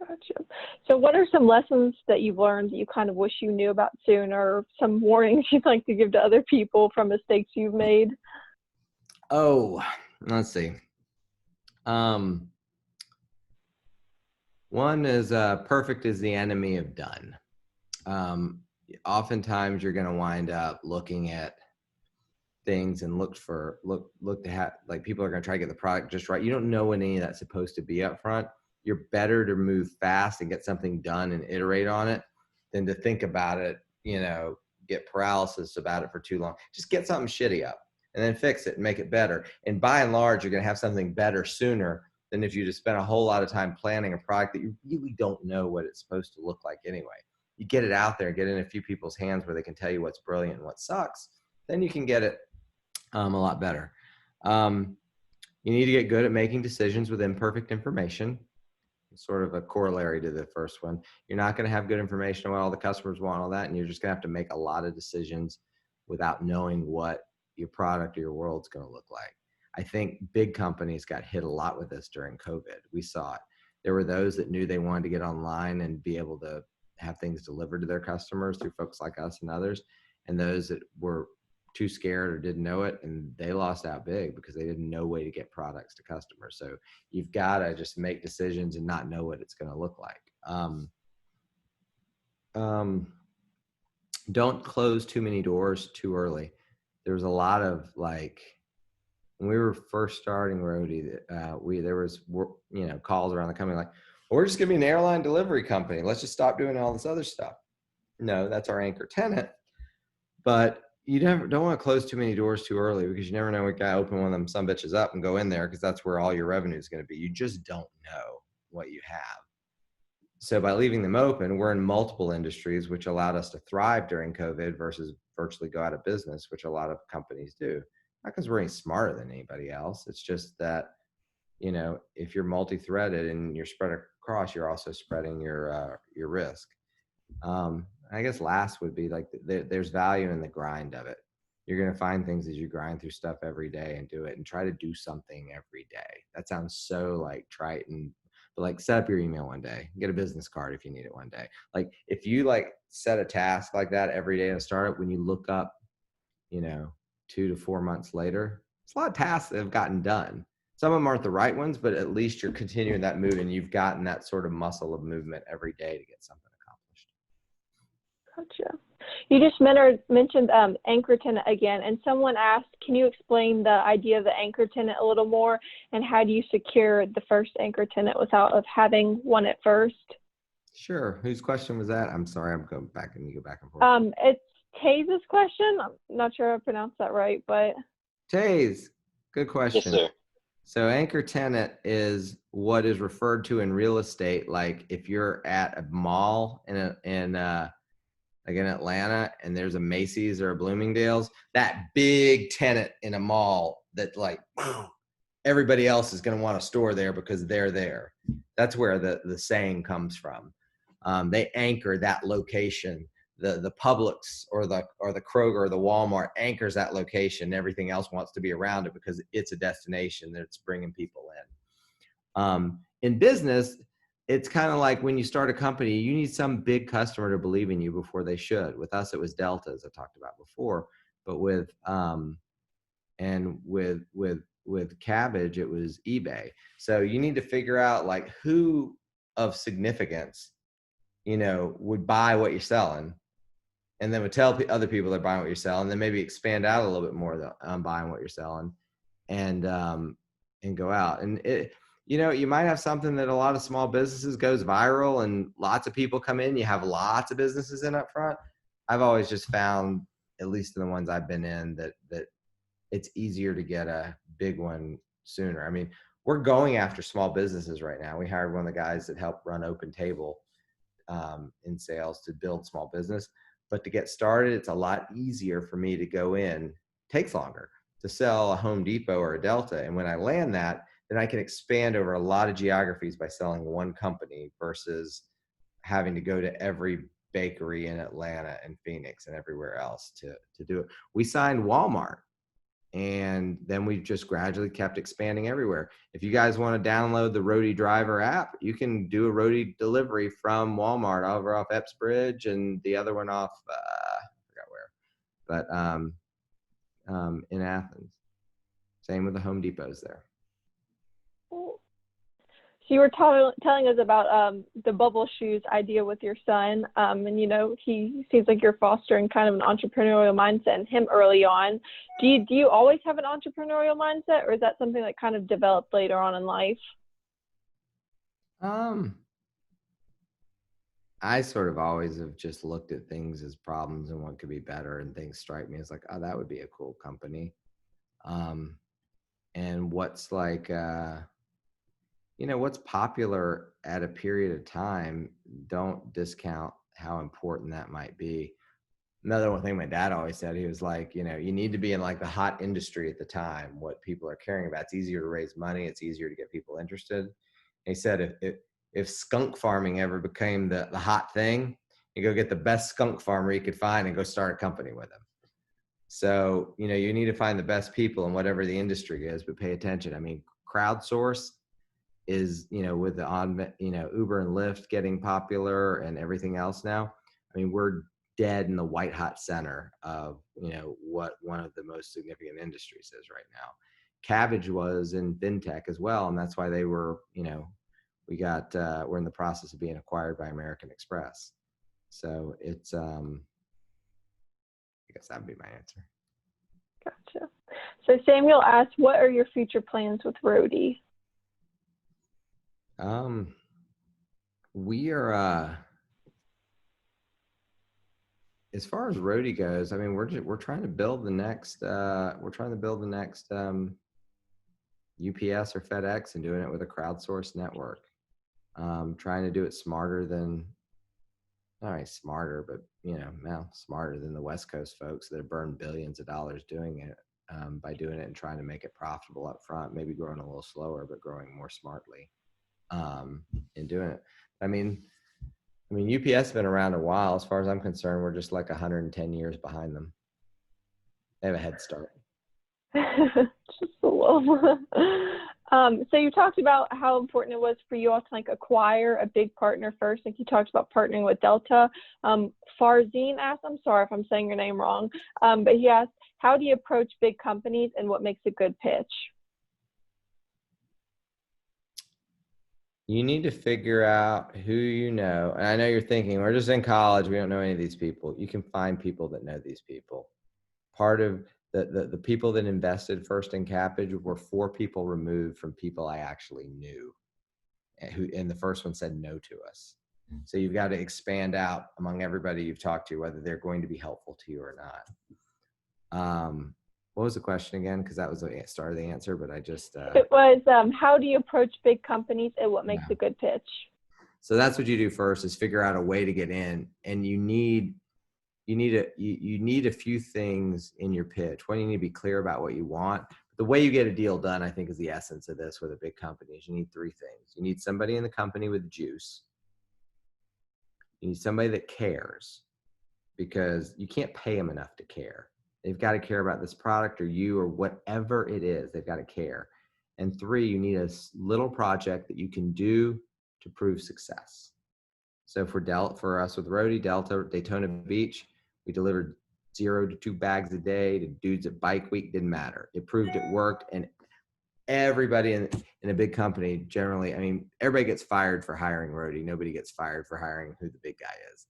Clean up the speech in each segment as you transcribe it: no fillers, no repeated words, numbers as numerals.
Gotcha. So what are some lessons that you've learned that you kind of wish you knew about sooner, or some warnings you'd like to give to other people from mistakes you've made? Oh, let's see. One is perfect is the enemy of done. Um, Oftentimes you're going to wind up looking at things and look to have, like, people are going to try to get the product just right. You don't know when any of that's supposed to be up front. You're better to move fast and get something done and iterate on it than to think about it, get paralysis about it for too long. Just get something shitty up and then fix it and make it better. And by and large, you're going to have something better sooner than if you just spent a whole lot of time planning a product that you really don't know what it's supposed to look like anyway. You get it out there, get it in a few people's hands where they can tell you what's brilliant and what sucks, then you can get it a lot better. You need to get good at making decisions with imperfect information. It's sort of a corollary to the first one. You're not going to have good information on what all the customers want, all that, and you're just going to have to make a lot of decisions without knowing what your product or your world's going to look like. I think big companies got hit a lot with this during COVID. We saw it. There were those that knew they wanted to get online and be able to have things delivered to their customers through folks like us and others, and those that were too scared or didn't know it, and they lost out big because they didn't know way to get products to customers. So you've got to just make decisions and not know what it's going to look like. Don't close too many doors too early. There was a lot of, like, when we were first starting Roadie, there was calls around the company like, well, we're just going to be an airline delivery company. Let's just stop doing all this other stuff. No, that's our anchor tenant. But you don't want to close too many doors too early, because you never know what guy open one of them some bitches up and go in there, because that's where all your revenue is going to be. You just don't know what you have. So by leaving them open, we're in multiple industries, which allowed us to thrive during COVID versus virtually go out of business, which a lot of companies do. Not because we're any smarter than anybody else. It's just that, if you're multi-threaded and you're spread across, you're also spreading your risk. I guess last would be like, there's value in the grind of it. You're going to find things as you grind through stuff every day and do it, and try to do something every day. That sounds so like trite, but like, set up your email one day, get a business card if you need it one day. Like, if you like set a task like that every day in a startup, when you look up, 2 to 4 months later, it's a lot of tasks that have gotten done. Some of them aren't the right ones, but at least you're continuing that move, and you've gotten that sort of muscle of movement every day to get something accomplished. Gotcha. You just mentioned anchor tenant again, and someone asked, can you explain the idea of the anchor tenant a little more, and how do you secure the first anchor tenant without having one at first? Sure. Whose question was that? I'm sorry, I'm going back, and you go back and forth. It's Taze's question. I'm not sure I pronounced that right, but Taze, good question. Yes, sir. So anchor tenant is what is referred to in real estate, like if you're at a mall like in Atlanta, and there's a Macy's or a Bloomingdale's, that big tenant in a mall that, like, everybody else is going to want to store there because they're there. That's where the saying comes from. They anchor that location. The Publix or the Kroger or the Walmart anchors that location. Everything else wants to be around it because it's a destination that's bringing people in. In business, it's kind of like when you start a company, you need some big customer to believe in you before they should. With us, it was Delta, as I talked about before, but with Cabbage, it was eBay. So you need to figure out, like, who of significance, would buy what you're selling, and then would tell other people they're buying what you're selling, and then maybe expand out a little bit more on buying what you're selling, and go out. And you might have something that a lot of small businesses goes viral and lots of people come in. You have lots of businesses in up front. I've always just found, at least in the ones I've been in, that it's easier to get a big one sooner. I mean, we're going after small businesses right now. We hired one of the guys that helped run Open Table in sales to build small business. But to get started, it's a lot easier for me to go in. It takes longer to sell a Home Depot or a Delta. And when I land that, then I can expand over a lot of geographies by selling one company versus having to go to every bakery in Atlanta and Phoenix and everywhere else to do it. We signed Walmart And then we just gradually kept expanding everywhere. If you guys want to download the Roadie Driver app, you can do a Roadie delivery from Walmart over off Epps Bridge and the other one off, I forgot where, but in Athens. Same with the Home Depots there. So you were telling us about the bubble shoes idea with your son, and he seems like you're fostering kind of an entrepreneurial mindset in him early on. Do you always have an entrepreneurial mindset, or is that something that kind of developed later on in life? I sort of always have just looked at things as problems and what could be better, and things strike me as like, oh, that would be a cool company. And what's like, what's popular at a period of time, don't discount how important that might be. Another one thing my dad always said, he was like, you need to be in like the hot industry at the time, what people are caring about. It's easier to raise money. It's easier to get people interested. And he said, if skunk farming ever became the hot thing, you go get the best skunk farmer you could find and go start a company with him. So, you need to find the best people in whatever the industry is, but pay attention. I mean, crowdsource is, with the Uber and Lyft getting popular and everything else now. I mean, we're dead in the white hot center of, what one of the most significant industries is right now. Cabbage was in fintech as well. And that's why they were, we're in the process of being acquired by American Express. So it's, I guess that'd be my answer. Gotcha. So Samuel asked, what are your future plans with Roadie? We are, as far as Roadie goes, I mean, we're trying to build the next, UPS or FedEx and doing it with a crowdsourced network. Trying to do it smarter than, not really smarter, but smarter than the West Coast folks that have burned billions of dollars doing it, by doing it and trying to make it profitable up front, maybe growing a little slower, but growing more smartly, in doing it. I mean, UPS has been around a while. As far as I'm concerned, we're just like 110 years behind them. They have a head start. Just a little. So you talked about how important it was for you all to like acquire a big partner first. Like you talked about partnering with Delta. Farzine asked, I'm sorry if I'm saying your name wrong, but he asked, how do you approach big companies and what makes a good pitch? You need to figure out who you know. And I know you're thinking, we're just in college, we don't know any of these people. You can find people that know these people. Part of the people that invested first in Cabbage were 4 people removed from people I actually knew, and the first one said no to us. So you've got to expand out among everybody you've talked to, whether they're going to be helpful to you or not. What was the question again? Because that was the start of the answer, but I just... It was, how do you approach big companies and what makes a good pitch? So that's what you do first, is figure out a way to get in. And you need a few things in your pitch. One, you need to be clear about what you want. The way you get a deal done, I think, is the essence of this with a big company. Is you need 3 things. You need somebody in the company with juice. You need somebody that cares, because you can't pay them enough to care. They've got to care about this product or you or whatever it is. They've got to care. And 3, you need a little project that you can do to prove success. So for us with Roadie, Delta, Daytona Beach, we delivered 0 to 2 bags a day to dudes at Bike Week. Didn't matter. It proved it worked. And everybody in a big company, generally, I mean, everybody gets fired for hiring Roadie. Nobody gets fired for hiring who the big guy is.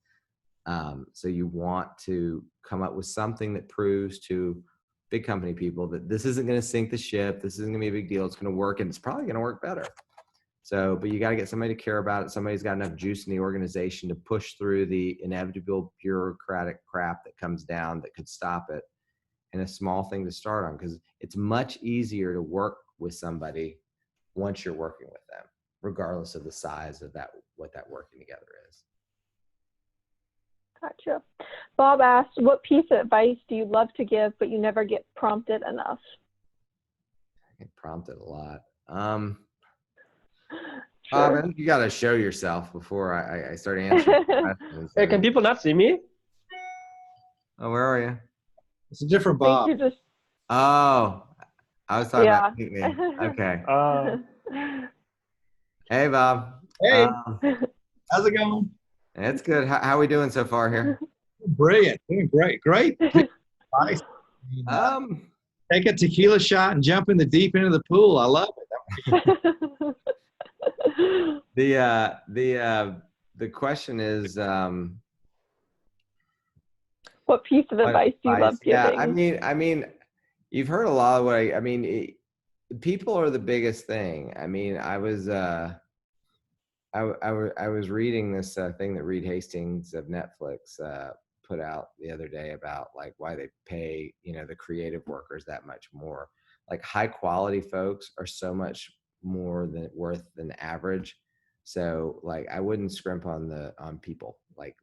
So you want to come up with something that proves to big company people that this isn't going to sink the ship. This isn't going to be a big deal. It's going to work, and it's probably going to work better. So, but you got to get somebody to care about it. Somebody's got enough juice in the organization to push through the inevitable bureaucratic crap that comes down that could stop it, and a small thing to start on, because it's much easier to work with somebody once you're working with them, regardless of the size of what that working together is. Gotcha. Bob asked, what piece of advice do you love to give, but you never get prompted enough? I get prompted a lot. Sure. Bob, you got to show yourself before I start answering questions. Hey, can people not see me? Oh, where are you? It's a different Bob. You're just Oh, I was talking about Yeah. me. Okay. Hey, Bob. Hey, how's it going? It's good. How we doing so far here? Brilliant. Doing great. Great. Nice. Um, Take a tequila shot and jump in the deep end of the pool. I love it. the question is, What piece of what advice do you advice? love Yeah, giving? I mean, you've heard a lot of what I mean, people are the biggest thing. I mean, I was reading this thing that Reed Hastings of Netflix put out the other day about like why they pay, the creative workers that much more. Like high quality folks are so much more than worth than average. So like I wouldn't scrimp on people. Like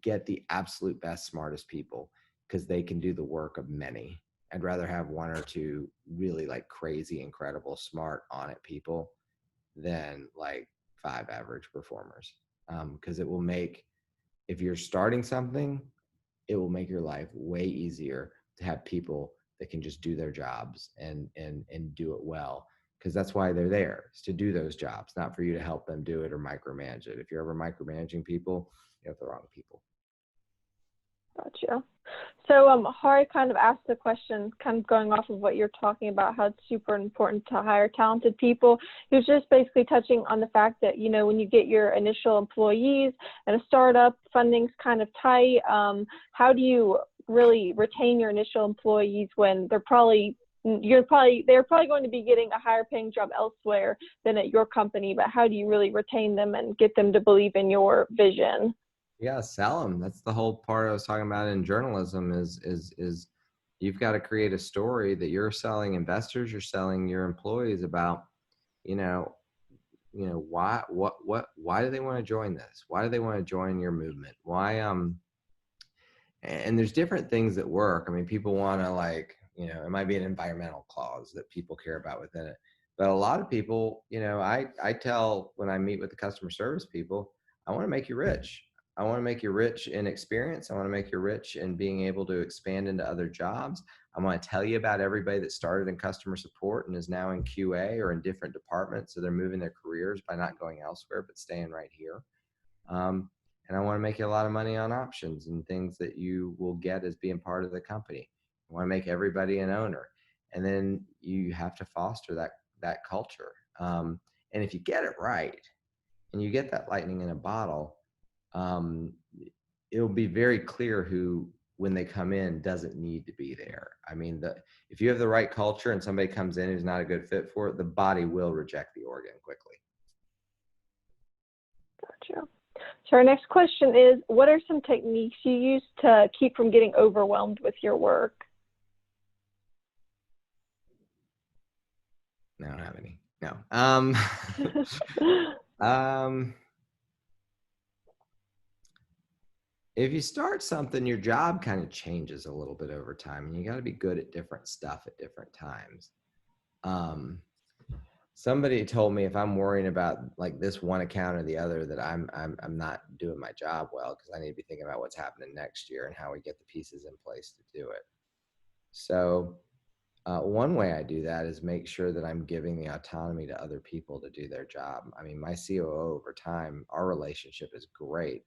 get the absolute best, smartest people because they can do the work of many. I'd rather have one or two really like crazy, incredible, smart, on it people than like five average performers. Because it will make, if you're starting something, it will make your life way easier to have people that can just do their jobs and do it well. Because that's why they're there, is to do those jobs, not for you to help them do it or micromanage it. If you're ever micromanaging people, you have the wrong people. Gotcha. So Hari kind of asked the question, kind of going off of what you're talking about, how it's super important to hire talented people. He was just basically touching on the fact that, when you get your initial employees and a startup, funding's kind of tight. How do you really retain your initial employees when they're probably going to be getting a higher paying job elsewhere than at your company, but how do you really retain them and get them to believe in your vision? Yeah, sell them. That's the whole part I was talking about in journalism is you've got to create a story that you're selling investors, you're selling your employees about, why do they want to join this? Why do they want to join your movement? Why and there's different things that work. I mean, people want to like, it might be an environmental clause that people care about within it. But a lot of people, I tell when I meet with the customer service people, I want to make you rich. I want to make you rich in experience. I want to make you rich in being able to expand into other jobs. I want to tell you about everybody that started in customer support and is now in QA or in different departments. So they're moving their careers by not going elsewhere, but staying right here. And I want to make you a lot of money on options and things that you will get as being part of the company. I want to make everybody an owner. And then you have to foster that culture. And if you get it right and you get that lightning in a bottle, it'll be very clear who, when they come in, doesn't need to be there. I mean, if you have the right culture and somebody comes in who's not a good fit for it, the body will reject the organ quickly. Gotcha. So our next question is, what are some techniques you use to keep from getting overwhelmed with your work? No, I don't have any. No. If you start something, your job kind of changes a little bit over time, and you got to be good at different stuff at different times. Somebody told me if I'm worrying about like this one account or the other, that I'm not doing my job well, because I need to be thinking about what's happening next year and how we get the pieces in place to do it. So one way I do that is make sure that I'm giving the autonomy to other people to do their job. I mean, my COO, over time, our relationship is great.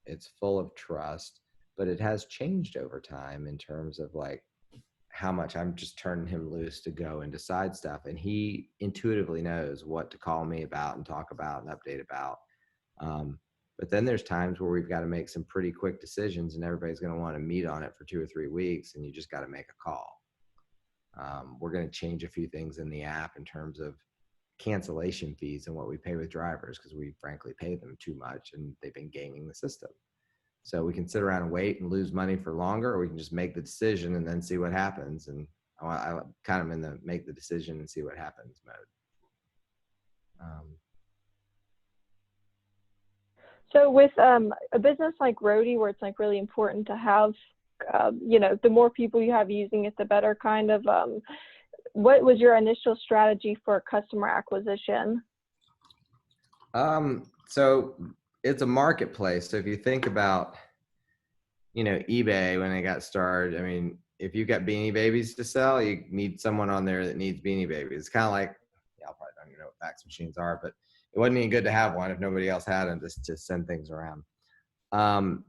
It's full of trust, but it has changed over time in terms of like how much I'm just turning him loose to go and decide stuff. And he intuitively knows what to call me about and talk about and update about. But then there's times where we've got to make some pretty quick decisions, and everybody's going to want to meet on it for 2 or 3 weeks, and you just got to make a call. We're going to change a few things in the app in terms of cancellation fees and what we pay with drivers, because we frankly pay them too much and they've been gaming the system. So we can sit around and wait and lose money for longer, or we can just make the decision and then see what happens. And I kind of in the make the decision and see what happens mode. So with a business like Roadie, where it's like really important to have, the more people you have using it, the better kind of, what was your initial strategy for customer acquisition? So it's a marketplace. So if you think about, eBay, when they got started, I mean, if you've got Beanie Babies to sell, you need someone on there that needs Beanie Babies. It's kind of like, y'all probably don't even know what fax machines are, but it wasn't even good to have one if nobody else had them to send things around.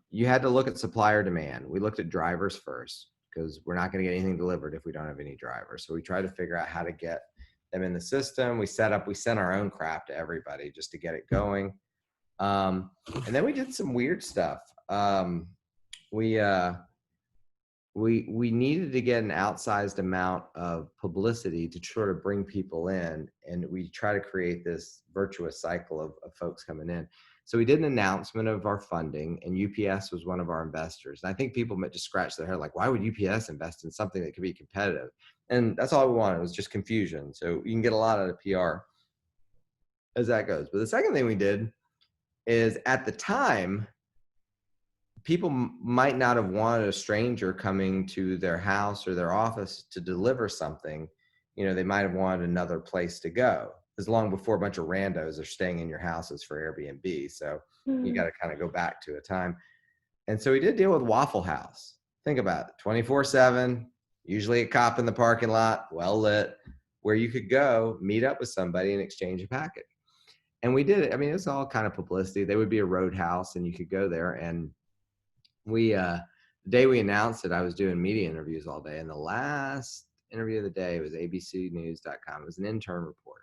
You had to look at supplier demand. We looked at drivers first because we're not going to get anything delivered if we don't have any drivers. So we tried to figure out how to get them in the system. We sent our own crap to everybody just to get it going. And then we did some weird stuff. We needed to get an outsized amount of publicity to sort of bring people in, and we try to create this virtuous cycle of folks coming in. So we did an announcement of our funding, and UPS was one of our investors. And I think people might just scratch their head like, why would UPS invest in something that could be competitive? And that's all we wanted, was just confusion. So you can get a lot out of PR as that goes. But the second thing we did is, at the time, people might not have wanted a stranger coming to their house or their office to deliver something. You know, they might have wanted another place to go. As long before a bunch of randos are staying in your houses for Airbnb. So you got to kind of go back to a time. And so we did deal with Waffle House. Think about it, 24/7, usually a cop in the parking lot, well lit, where you could go meet up with somebody and exchange a package. And we did it. I mean, it was all kind of publicity. There would be a Roadhouse and you could go there. And we, the day we announced it, I was doing media interviews all day. And the last interview of the day was abcnews.com. It was an intern reporter.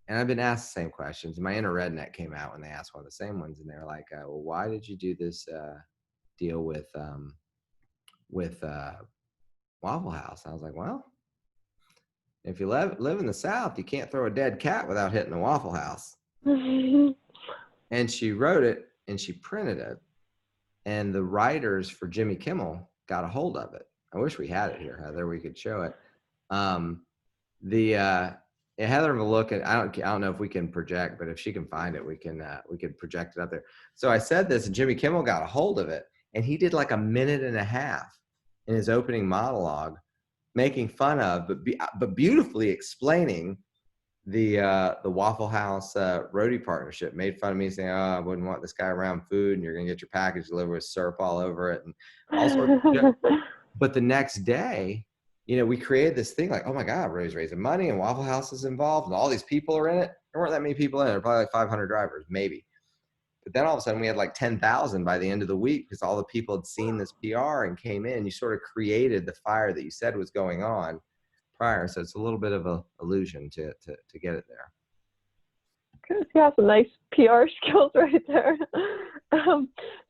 And I've been asked the same questions. My inner redneck came out when they asked one of the same ones. And they were like, well, why did you do this deal with Waffle House? And I was like, well, if you live in the South, you can't throw a dead cat without hitting the Waffle House. And she wrote it and she printed it. And the writers for Jimmy Kimmel got a hold of it. I wish we had it here, Heather. We could show it. Heather will look at. I don't know if we can project, but if she can find it, we can project it up there. So I said this, and Jimmy Kimmel got a hold of it, and he did like a minute and a half in his opening monologue, making fun of, but beautifully explaining the Waffle House Roadie partnership. Made fun of me, saying, "Oh, I wouldn't want this guy around food, and you're gonna get your package delivered with syrup all over it," and all sorts of shit. But the next day, you know, we created this thing like, oh my God, Roadie's raising money and Waffle House is involved and all these people are in it. There weren't that many people in it. There were probably like 500 drivers, maybe. But then all of a sudden we had like 10,000 by the end of the week because all the people had seen this PR and came in. You sort of created the fire that you said was going on prior. So it's a little bit of an illusion to get it there. You have some nice PR skills right there.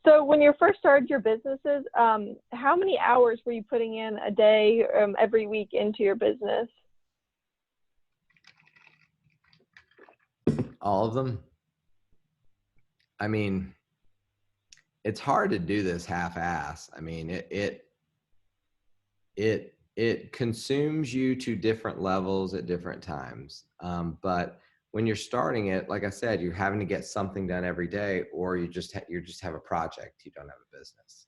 So when you first started your businesses, how many hours were you putting in a day, every week into your business? All of them. I mean, it's hard to do this half-ass. I mean, it consumes you to different levels at different times. But when you're starting it, like I said, you're having to get something done every day, or you just have a project. You don't have a business.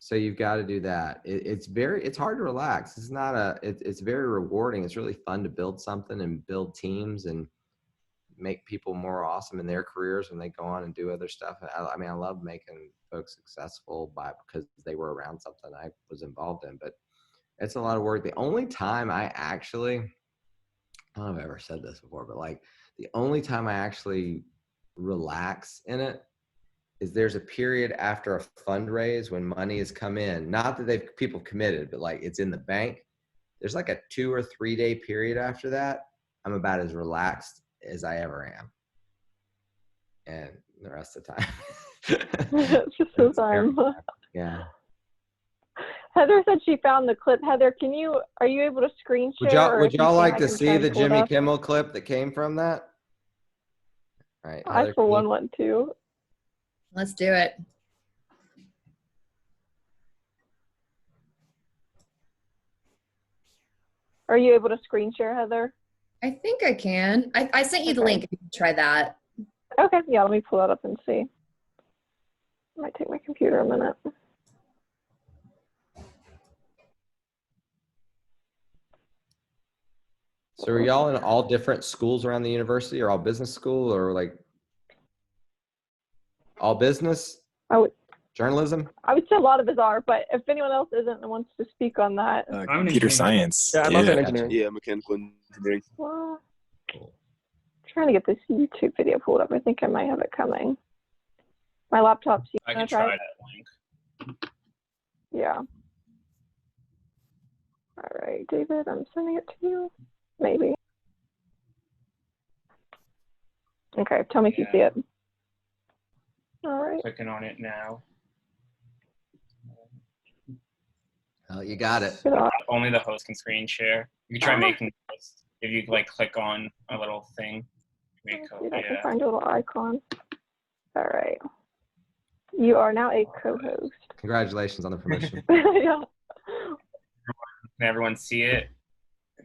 So you've got to do that. It's hard to relax. It's very rewarding. It's really fun to build something and build teams and make people more awesome in their careers when they go on and do other stuff. I mean, I love making folks successful because they were around something I was involved in, but it's a lot of work. The only time I don't know if I've ever said this before, but like the only time I actually relax in it is there's a period after a fundraise when money has come in. Not that people committed, but like it's in the bank. There's like a 2 or 3 day period after that. I'm about as relaxed as I ever am. And the rest of the time. It's just the time. Yeah. Heather said she found the clip. Heather, are you able to screen share? Would y'all like to see the Jimmy Kimmel clip that came from that? All right. Heather, I for one want to. Let's do it. Are you able to screen share, Heather? I think I can. I sent you the link. If you can try that. Okay. Yeah, let me pull that up and see. It might take my computer a minute. So are y'all in all different schools around the university, or all business school, or like all business? Journalism? I would say a lot of us are, but if anyone else isn't and wants to speak on that. Computer science. Yeah, I'm also in Gotcha. engineering. Yeah, mechanical engineering. Well, Cool. trying to get this YouTube video pulled up. I think I might have it coming. My laptop's. I can try that link. Yeah. All right, David, I'm sending it to you. Maybe. Okay, tell me if you see it. All right. Clicking on it now. Oh, you got it. Good on. Only the host can screen share. You can try Oh. making this if you like click on a little thing. Make Let's code. see if I can Yeah. find a little icon. All right. You are now a co-host. Congratulations on the promotion. Yeah. Can everyone see it?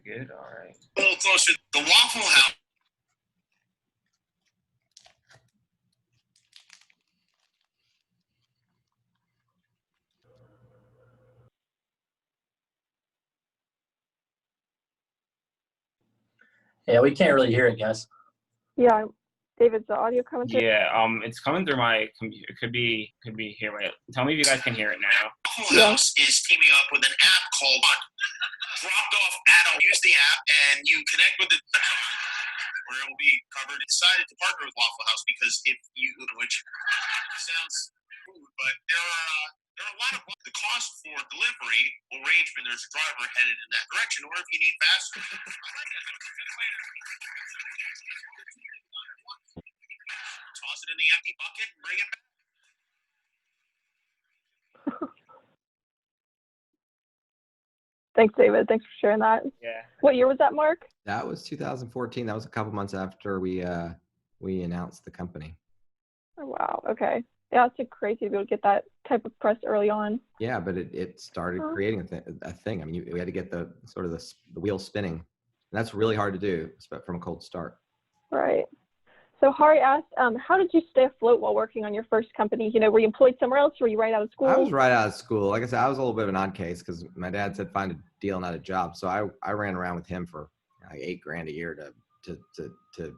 Good. All right. A little closer. The Waffle House. Yeah, we can't really hear it, guys. Yeah. David's the audio coming through. Yeah. It's coming through my computer. It could be here. Wait. Tell me if you guys can hear it now. Waffle House is teaming up with an app called Dropped Off Adult. Use the app and you connect with it where it will be covered. Decided to partner with Waffle House because which sounds rude, but there are a lot of the cost for delivery will range when there's a driver headed in that direction, or if you need faster. I like that. That's a good way to toss it in the empty bucket and bring it back. Thanks, David. Thanks for sharing that. Yeah. What year was that, Mark? That was 2014. That was a couple months after we announced the company. Oh, wow. Okay. Yeah, it's crazy to be able to get that type of press early on. Yeah, but it started creating a thing. I mean, we had to get the sort of the wheel spinning. And that's really hard to do, from a cold start. Right. So Hari asked, how did you stay afloat while working on your first company? You know, were you employed somewhere else? Were you right out of school? I was right out of school. Like I said, I was a little bit of an odd case because my dad said find a deal, not a job. So I ran around with him for like $8,000 a year to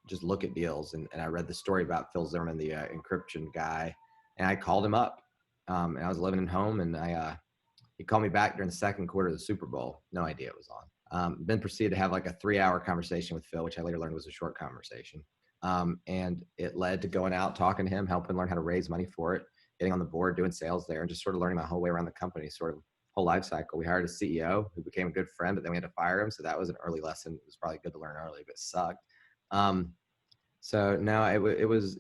just look at deals. And I read the story about Phil Zimmerman, the encryption guy, and I called him up. And I was living at home, and he called me back during the second quarter of the Super Bowl. No idea it was on. Then proceeded to have like a 3-hour conversation with Phil, which I later learned was a short conversation. And it led to going out, talking to him, helping learn how to raise money for it, getting on the board, doing sales there, and just sort of learning my whole way around the company, sort of whole life cycle. We hired a CEO who became a good friend, but then we had to fire him. So that was an early lesson. It was probably good to learn early, but it sucked. So no, it was,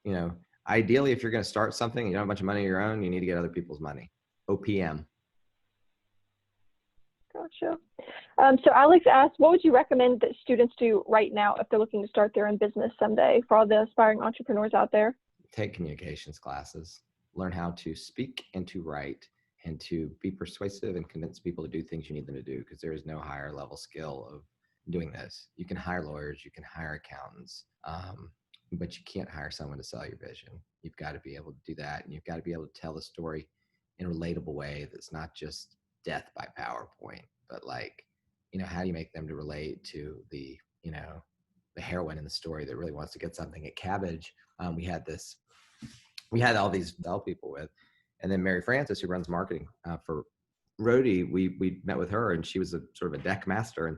you know, ideally, if you're going to start something, you don't have a bunch of money of your own, you need to get other people's money. OPM. Gotcha. So Alex asked, what would you recommend that students do right now if they're looking to start their own business someday for all the aspiring entrepreneurs out there? Take communications classes, learn how to speak and to write and to be persuasive and convince people to do things you need them to do, because there is no higher level skill of doing this. You can hire lawyers, you can hire accountants, but you can't hire someone to sell your vision. You've got to be able to do that, and you've got to be able to tell the story in a relatable way that's not just death by PowerPoint, but like, you know, how do you make them to relate to the, you know, the heroine in the story that really wants to get something at Cabbage. We had all these Bell people with, and then Mary Francis, who runs marketing for Roadie, we met with her, and she was a sort of a deck master, and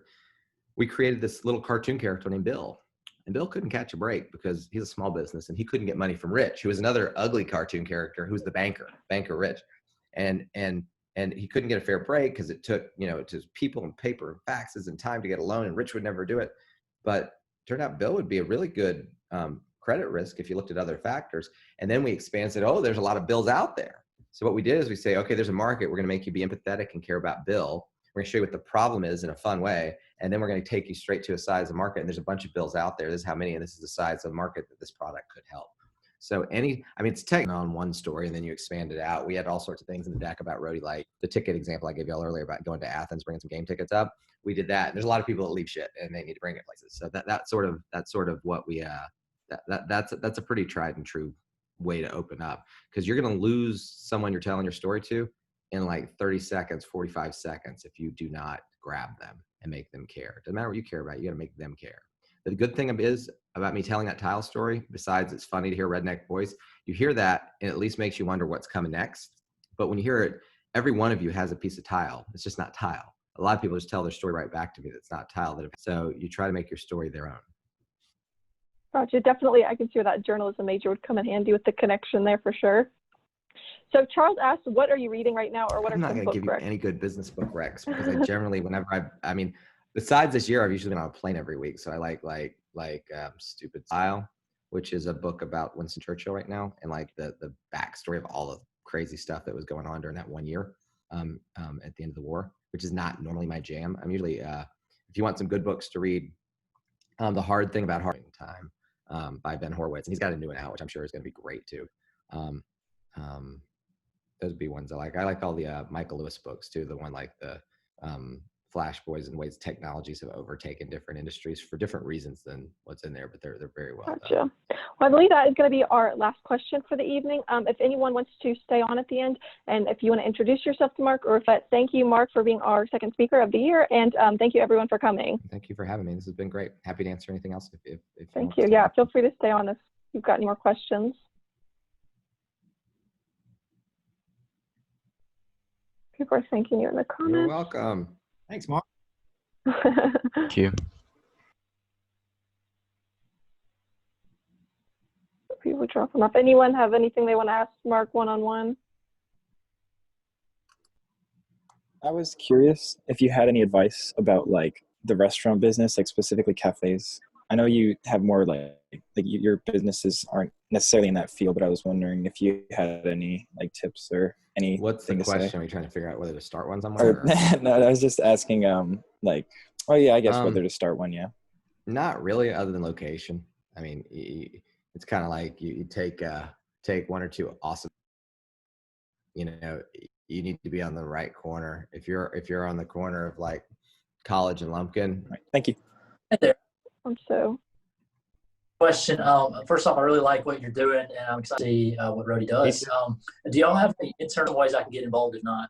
we created this little cartoon character named Bill. And Bill couldn't catch a break because he's a small business and he couldn't get money from Rich, who was another ugly cartoon character who's the banker Rich. And he couldn't get a fair break because it took, you know, it took people and paper and faxes and time to get a loan, and Rich would never do it. But it turned out Bill would be a really good credit risk if you looked at other factors. And then we expanded and said, oh, there's a lot of Bills out there. So what we did is we say, okay, there's a market. We're going to make you be empathetic and care about Bill. We're going to show you what the problem is in a fun way. And then we're going to take you straight to a size of market. And there's a bunch of Bills out there. This is how many, and this is the size of market that this product could help. So it's taken on one story and then you expand it out. We had all sorts of things in the deck about Roadie, like the ticket example I gave y'all earlier about going to Athens, bringing some game tickets up. We did that. And there's a lot of people that leave shit and they need to bring it places. So that's sort of what we, that's a pretty tried and true way to open up, because you're going to lose someone you're telling your story to in like 30 seconds, 45 seconds, if you do not grab them and make them care. It doesn't matter what you care about, you got to make them care. The good thing is about me telling that tile story, besides it's funny to hear redneck voice, you hear that and it at least makes you wonder what's coming next. But when you hear it, every one of you has a piece of tile. It's just not tile. A lot of people just tell their story right back to me that's not tile. So you try to make your story their own. Gotcha. Definitely, I can see where that journalism major would come in handy with the connection there for sure. So Charles asked, what are you reading right now, or what I'm are not some going to book give you recs? any good business book recs because I generally, whenever I mean, besides this year, I've usually been on a plane every week. So I like Stupid Style, which is a book about Winston Churchill right now and like the backstory of all the crazy stuff that was going on during that 1 year at the end of the war, which is not normally my jam. I'm usually, if you want some good books to read, The Hard Thing About Hard Time by Ben Horowitz, and he's got a new one out, which I'm sure is going to be great too. Those would be ones I like. I like all the Michael Lewis books too. The one like the Flash Boys and ways technologies have overtaken different industries for different reasons than what's in there, but they're very well Gotcha. done. Well, I believe that is going to be our last question for the evening. If anyone wants to stay on at the end, and if you want to introduce yourself to Marc, or if thank you, Marc, for being our second speaker of the year, and thank you everyone for coming. Thank you for having me. This has been great. Happy to answer anything else if Thank you. Yeah, feel free to stay on if you've got any more questions. People are thanking you in the comments. You're welcome. Thanks, Mark. Thank you. People dropping off. Anyone have anything they want to ask Marc one-on-one? I was curious if you had any advice about like the restaurant business, like specifically cafes. I know you have more like your businesses aren't necessarily in that field, but I was wondering if you had any like tips or any. What's the to question? say. Are you trying to figure out whether to start one Or, somewhere? no, I was just asking like, oh yeah, I guess Um, whether to start one, yeah. Not really, other than location. I mean, it's kind of like you take one or two awesome. You know, you need to be on the right corner. If you're on the corner of like College and Lumpkin. Right. Thank you. Hey there. So, Question. First off, I really like what you're doing, and I'm excited to see what Roadie does. Do y'all have any internal ways I can get involved? If not,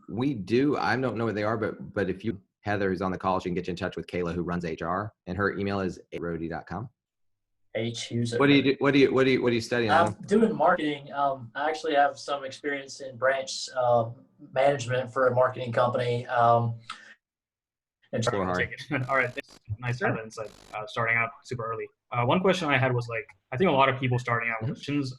We do. I don't know what they are, but if you Heather, who's on the call, she can get you in touch with Kayla, who runs HR, and her email is roadie.com. What do you do? What do you study? I'm doing marketing. I actually have some experience in branch management for a marketing company. And Go hard. All right, nice insight. Starting out super early. One question I had was like, I think a lot of people starting out with questions.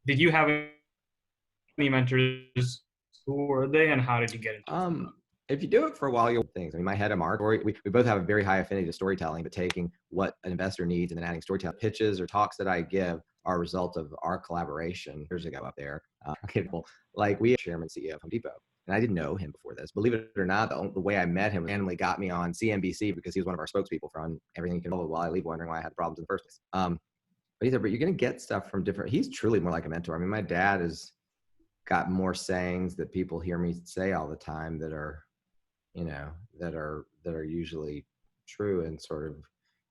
Did you have any mentors? Who were they, and how did you get into them? If you do it for a while, you'll things. I mean, my head and Marc, we both have a very high affinity to storytelling, but taking what an investor needs and then adding storytelling. Pitches or talks that I give are a result of our collaboration years ago up there. People like we have chairman CEO of Home Depot, and I didn't know him before this. Believe it or not, the way I met him randomly got me on CNBC because he was one of our spokespeople for on Everything You Can Hold while I leave wondering why I had problems in the first place. But he said, but you're going to get stuff from different. He's truly more like a mentor. I mean, my dad has got more sayings that people hear me say all the time that are, that are usually true and sort of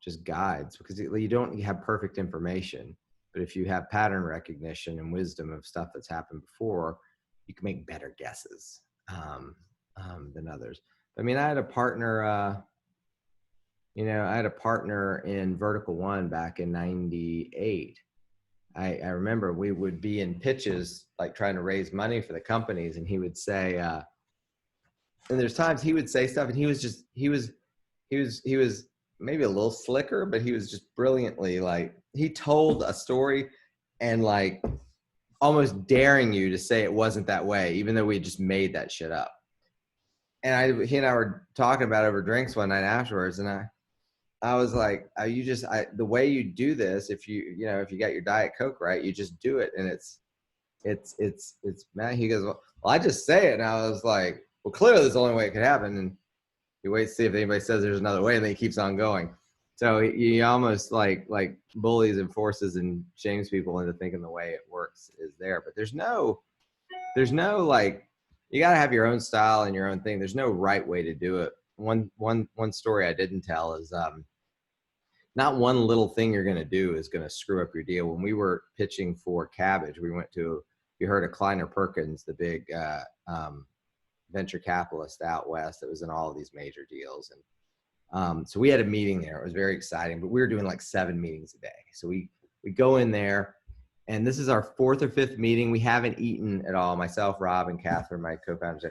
just guides, because you don't have perfect information, but if you have pattern recognition and wisdom of stuff that's happened before, you can make better guesses than others. I mean, I had a partner, in Vertical One back in '98. I remember we would be in pitches, like trying to raise money for the companies, and he would say, and there's times he would say stuff, and he was maybe a little slicker, but he was just brilliantly, like, he told a story and like almost daring you to say it wasn't that way, even though we just made that shit up. And he and I were talking about it over drinks one night afterwards, and I was like, the way you do this, if you got your Diet Coke right, you just do it, and it's man. He goes, well, I just say it, and I was like, well, clearly there's the only way it could happen, and you wait to see if anybody says there's another way, and then he keeps on going. So he almost like bullies and forces and shames people into thinking the way it works is there, but there's no like, you got to have your own style and your own thing. There's no right way to do it. One story I didn't tell is not one little thing you're going to do is going to screw up your deal. When we were pitching for Cabbage, we went to, you heard of Kleiner Perkins, the big venture capitalist out west that was in all of these major deals. So we had a meeting there. It was very exciting, but we were doing like 7 meetings a day. So we go in there, and this is our 4th or 5th meeting. We haven't eaten at all. Myself, Rob, and Catherine, my co-founders,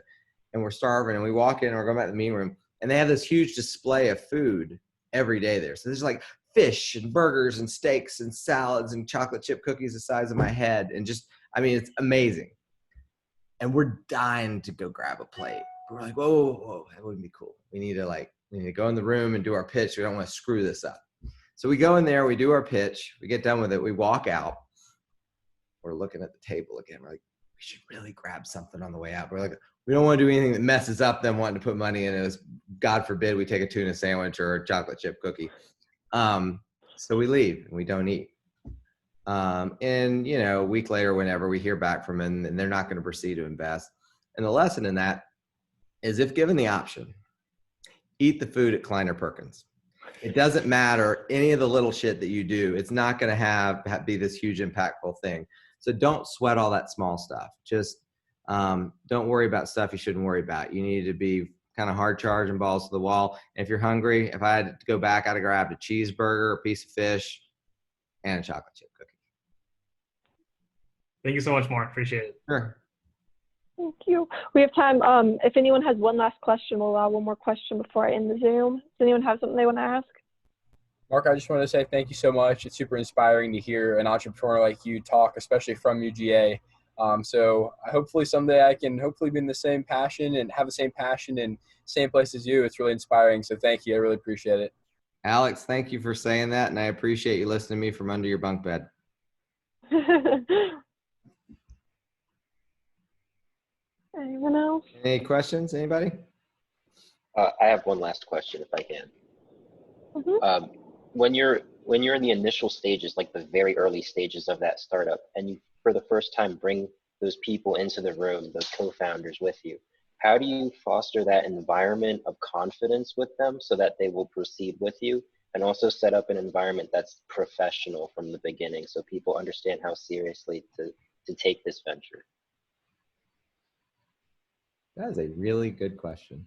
and we're starving. And we walk in, and we're going back to the meeting room, and they have this huge display of food every day there. So there's like fish and burgers and steaks and salads and chocolate chip cookies the size of my head. And just, I mean, it's amazing. And we're dying to go grab a plate. We're like, whoa, that wouldn't be cool. We need to go in the room and do our pitch. We don't want to screw this up. So we go in there, we do our pitch, we get done with it, we walk out. We're looking at the table again. We're like, we should really grab something on the way out. We're like, we don't want to do anything that messes up them wanting to put money in it. God forbid we take a tuna sandwich or a chocolate chip cookie. So we leave and we don't eat. And a week later, whenever we hear back from them, and they're not going to proceed to invest. And the lesson in that is, if given the option, eat the food at Kleiner Perkins. It doesn't matter any of the little shit that you do. It's not going to be this huge impactful thing. So don't sweat all that small stuff. Just don't worry about stuff you shouldn't worry about. You need to be kind of hard charging balls to the wall. And if you're hungry, if I had to go back, I'd have grabbed a cheeseburger, a piece of fish, and a chocolate chip cookie. Thank you so much, Mark. Appreciate it. Sure. Thank you. We have time. If anyone has one last question, we'll allow one more question before I end the Zoom. Does anyone have something they want to ask? Mark, I just want to say thank you so much. It's super inspiring to hear an entrepreneur like you talk, especially from UGA. So hopefully someday I can hopefully be in the same passion and have the same passion and same place as you. It's really inspiring. So thank you. I really appreciate it. Alex, thank you for saying that. And I appreciate you listening to me from under your bunk bed. Anyone else? Any questions? Anybody? I have one last question, if I can. Mm-hmm. When you're in the initial stages, like the very early stages of that startup, and you for the first time bring those people into the room, those co-founders with you, how do you foster that environment of confidence with them so that they will proceed with you, and also set up an environment that's professional from the beginning so people understand how seriously to take this venture? That is a really good question.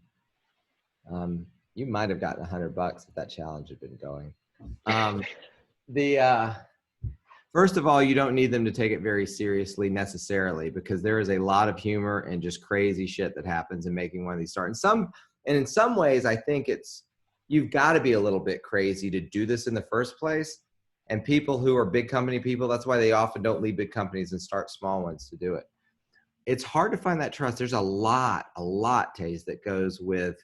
You might have gotten $100 if that challenge had been going. First of all, you don't need them to take it very seriously necessarily, because there is a lot of humor and just crazy shit that happens in making one of these starts. And in some ways, I think you've got to be a little bit crazy to do this in the first place. And people who are big company people, that's why they often don't leave big companies and start small ones to do it. It's hard to find that trust. There's a lot, Taze, that goes with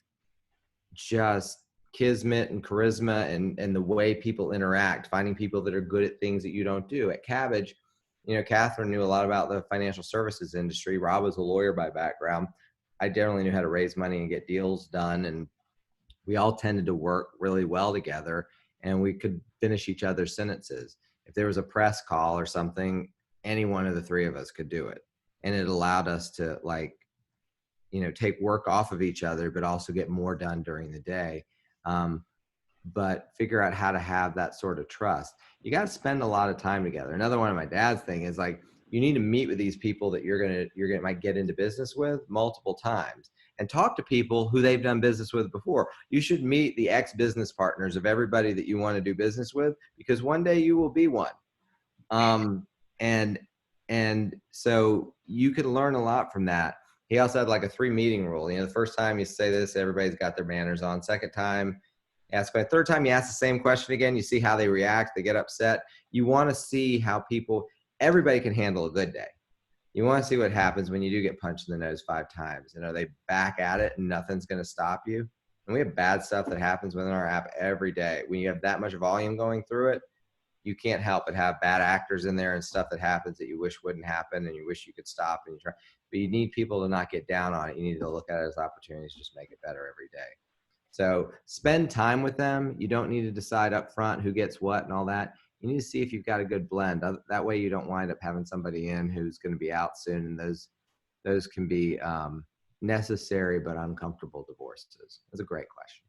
just kismet and charisma and the way people interact, finding people that are good at things that you don't do. At Cabbage, Catherine knew a lot about the financial services industry. Rob was a lawyer by background. I generally knew how to raise money and get deals done. And we all tended to work really well together, and we could finish each other's sentences. If there was a press call or something, any one of the three of us could do it. And it allowed us to take work off of each other, but also get more done during the day. But figure out how to have that sort of trust. You got to spend a lot of time together. Another one of my dad's thing is you need to meet with these people that you're might get into business with multiple times, and talk to people who they've done business with before. You should meet the ex-business partners of everybody that you want to do business with, because one day you will be one. And so you can learn a lot from that. He also had like a 3 meeting rule. The first time you say this, everybody's got their manners on. Second time, ask by third time, you ask the same question again, you see how they react, they get upset. You want to see how everybody can handle a good day. You want to see what happens when you do get punched in the nose 5 times. Are they back at it and nothing's going to stop you? And we have bad stuff that happens within our app every day. When you have that much volume going through it, you can't help but have bad actors in there and stuff that happens that you wish wouldn't happen and you wish you could stop and you try. But you need people to not get down on it. You need to look at it as opportunities to just make it better every day. So spend time with them. You don't need to decide up front who gets what and all that. You need to see if you've got a good blend. That way you don't wind up having somebody in who's going to be out soon. And those can be necessary but uncomfortable divorces. That's a great question.